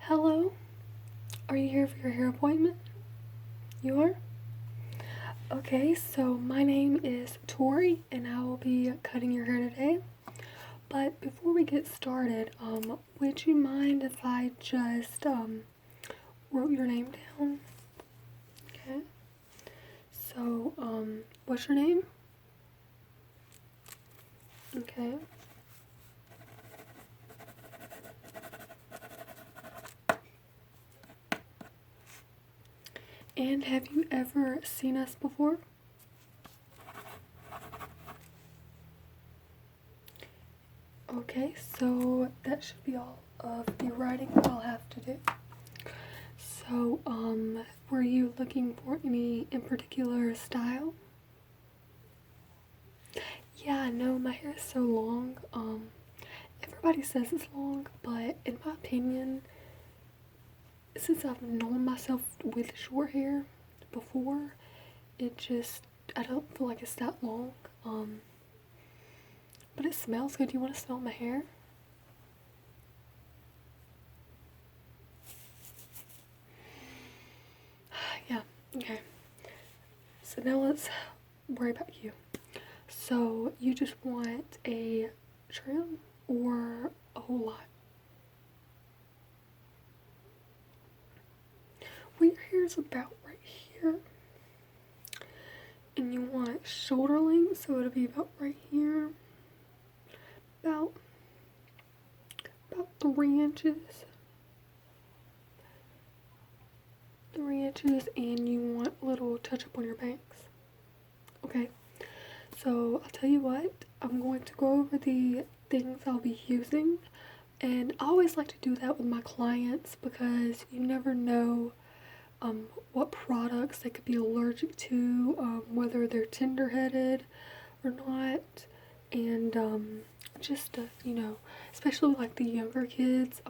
Hello, are you here for your hair appointment? You are? Okay, so my name is Tori and I will be cutting your hair today. But before we get started, would you mind if I just wrote your name down? Okay. So, what's your name? Okay. And have you ever seen us before? Okay, so that should be all of the writing I'll have to do. So, were you looking for any in particular style? Yeah, no, my hair is so long. Everybody says it's long, but in my opinion, since I've known myself with short hair before, it just, I don't feel like it's that long. But it smells good. Do you want to smell my hair? Yeah, okay. So now let's worry about you. So you just want a trim or a whole lot? Well, your hair's about right here. And you want shoulder length, so it'll be about right here. About 3 inches. 3 inches, and you want a little touch up on your bangs. Okay. So I'll tell you what, I'm going to go over the things I'll be using. And I always like to do that with my clients because you never know what products they could be allergic to, whether they're tender-headed or not, and just especially like the younger kids,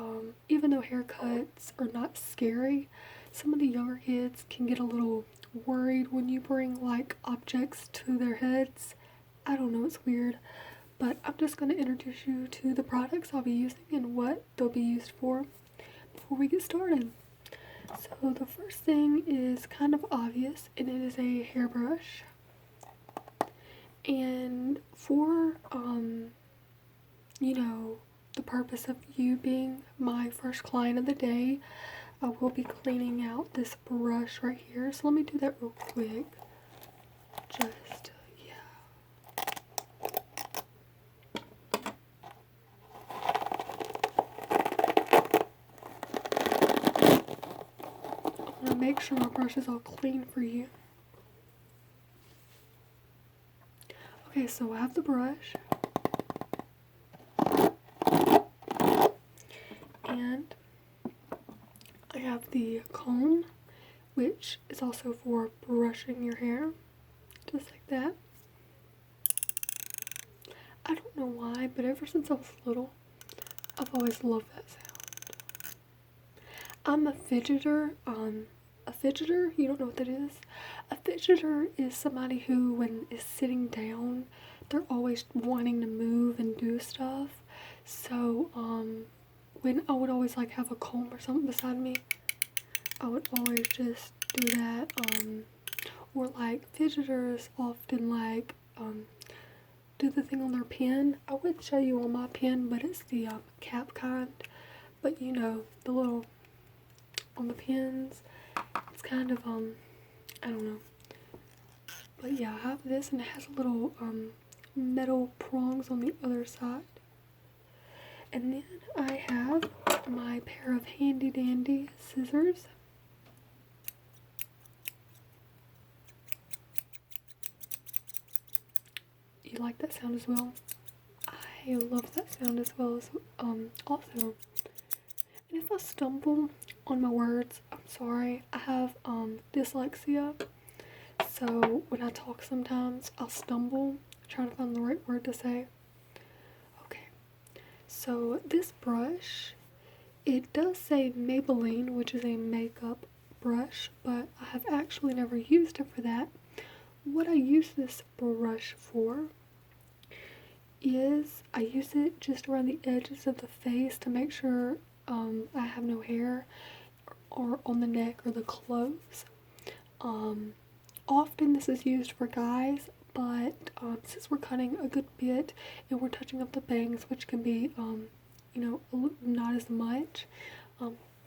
even though haircuts are not scary, some of the younger kids can get a little worried when you bring like objects to their heads. I don't know, it's weird, but I'm just going to introduce you to the products I'll be using and what they'll be used for before we get started. So the first thing is kind of obvious, and it is a hairbrush. And for the purpose of you being my first client of the day, I will be cleaning out this brush right here. So let me do that real quick. Just yeah. I want to make sure my brush is all clean for you. Okay, so I have the brush. And I have the comb, which is also for brushing your hair, just like that. I don't know why, but ever since I was little, I've always loved that sound. I'm a fidgeter. A fidgeter, you don't know what that is? A fidgeter is somebody who, when is sitting down, they're always wanting to move and do stuff. So, when I would always like have a comb or something beside me, I would always just do that. Or like fidgeters often like do the thing on their pen. I would show you on my pen, but it's the cap kind. But you know, the little on the pens, it's kind of I don't know. But yeah, I have this, and it has a little metal prongs on the other side. And then I have my pair of handy dandy scissors. You like that sound as well? I love that sound as well as also. And if I stumble on my words, I'm sorry. I have dyslexia. So when I talk sometimes I'll stumble trying to find the right word to say. Okay. So this brush, it does say Maybelline, which is a makeup brush, but I have actually never used it for that. What I use this brush for is I use it just around the edges of the face to make sure I have no hair or on the neck or the clothes. Often this is used for guys, but since we're cutting a good bit and we're touching up the bangs, which can be, not as much,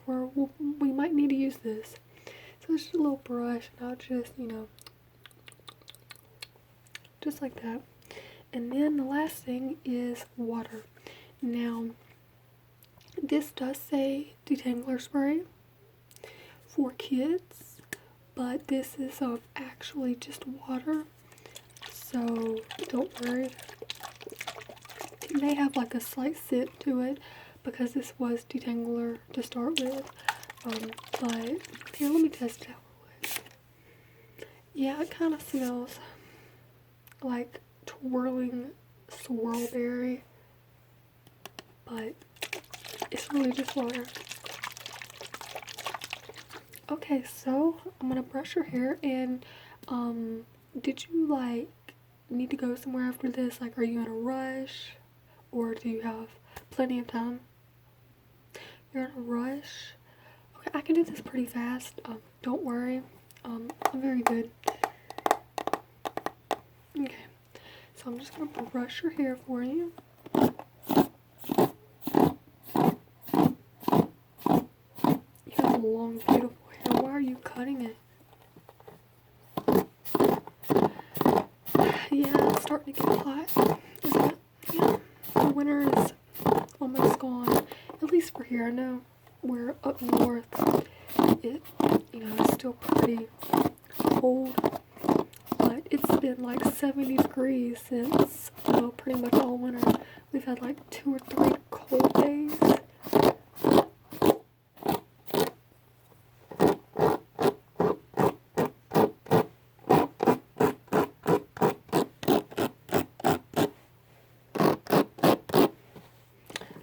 we might need to use this. So it's just a little brush, and I'll just, just like that. And then the last thing is water. Now, this does say detangler spray for kids, but this is actually just water, so don't worry. It may have like a slight scent to it because this was detangler to start with, but here, let me test it out real quick. Yeah, it kind of smells like twirling swirlberry, but it's really just water. Okay, so I'm gonna brush your hair, and did you like need to go somewhere after this? Like, are you in a rush, or do you have plenty of time? You're in a rush? Okay, I can do this pretty fast. Don't worry. I'm very good. Okay, so I'm just gonna brush your hair for you. You have long, beautiful hair. Why are you cutting it? Yeah, it's starting to get hot, isn't it? Yeah, the winter is almost gone, at least for here. I know we're up north, it's still pretty cold, but it's been like 70 degrees since, pretty much all winter. We've had like 2 or 3 cold days.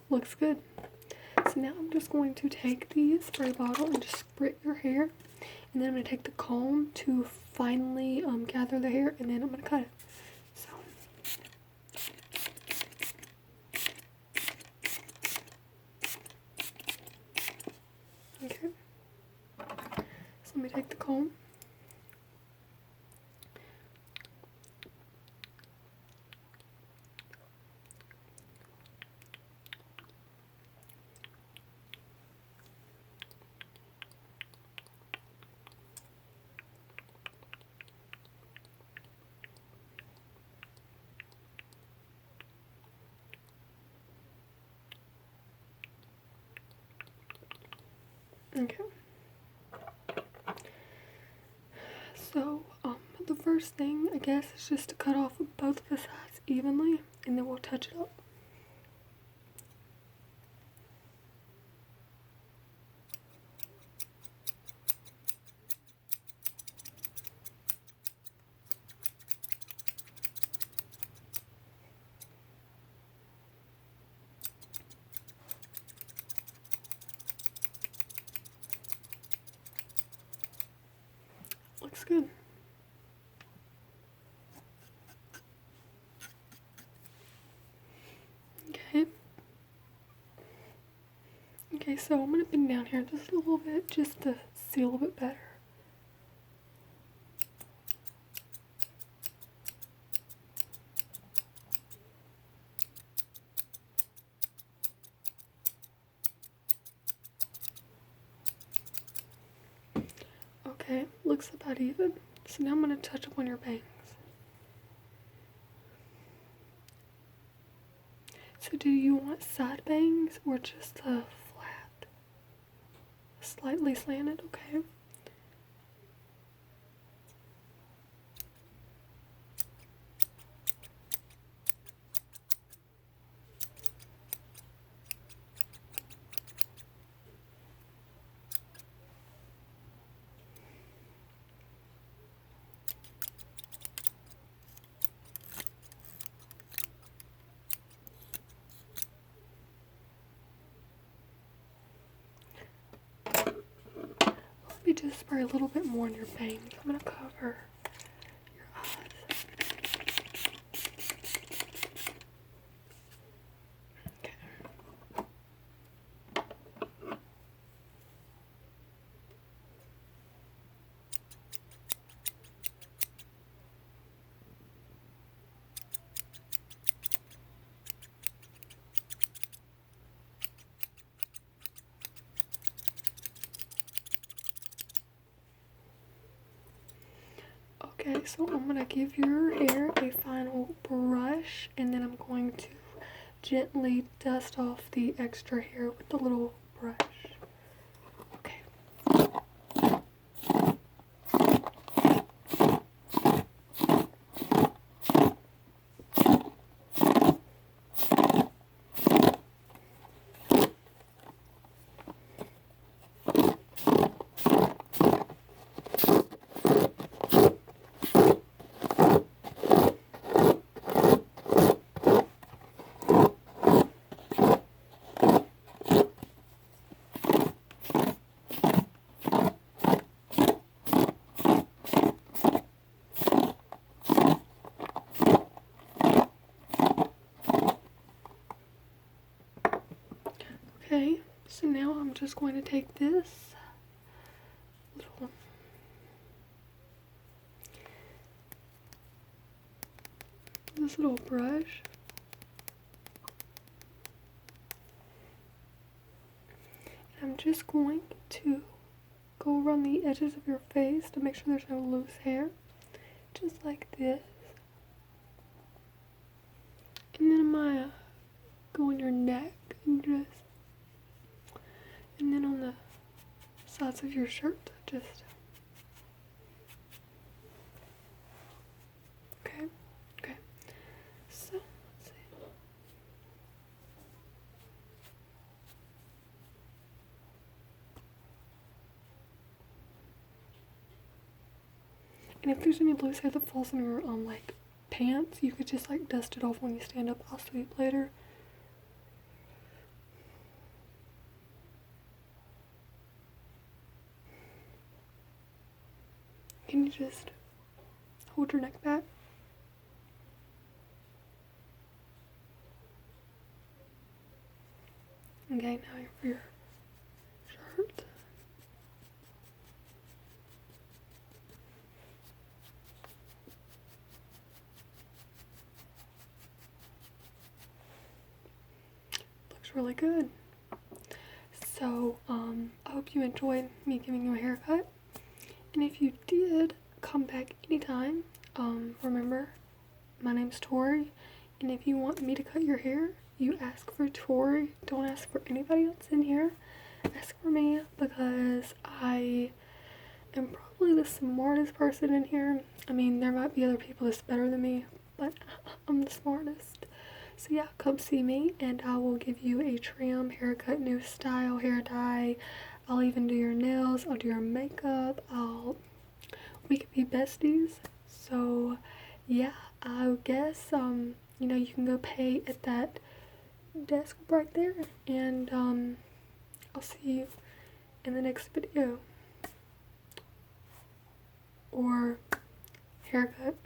Looks good. So now I'm just going to take the spray bottle and just spray your hair, and then I'm going to take the comb to finally gather the hair, and then I'm going to cut it. So, okay. So let me take the comb. Okay. So, the first thing, I guess, is just to cut off both of the sides evenly, and then we'll touch it up. Looks good. Okay. Okay, so I'm going to bend down here just a little bit just to see a little bit better. Okay, looks about even. So now I'm going to touch up on your bangs. So do you want side bangs or just a flat? Slightly slanted, okay. Let me just spray a little bit more on your bangs. I'm going to cover your eyes. Okay. Okay, so I'm gonna give your hair a final brush, and then I'm going to gently dust off the extra hair with the little brush. Okay. Okay, so now I'm just going to take this little brush, and I'm just going to go around the edges of your face to make sure there's no loose hair, just like this. And then I'm gonna go on your neck and then on the sides of your shirt, just. Okay, okay. So, let's see. And if there's any loose hair that falls in your like pants, you could just like dust it off when you stand up. I'll sweep later. Can you just hold your neck back? Okay, now for your shirt. Looks really good. So, I hope you enjoyed me giving you a haircut. And if you did, come back anytime. Remember, my name's Tori, and if you want me to cut your hair, you ask for Tori. Don't ask for anybody else in here. Ask for me, because I am probably the smartest person in here. I mean, there might be other people that's better than me, but I'm the smartest. So yeah, come see me, and I will give you a trim, haircut, new style, hair dye. I'll even do your nails, I'll do your makeup, we could be besties. So yeah, I guess, you know, you can go pay at that desk right there, and I'll see you in the next video. Or haircut.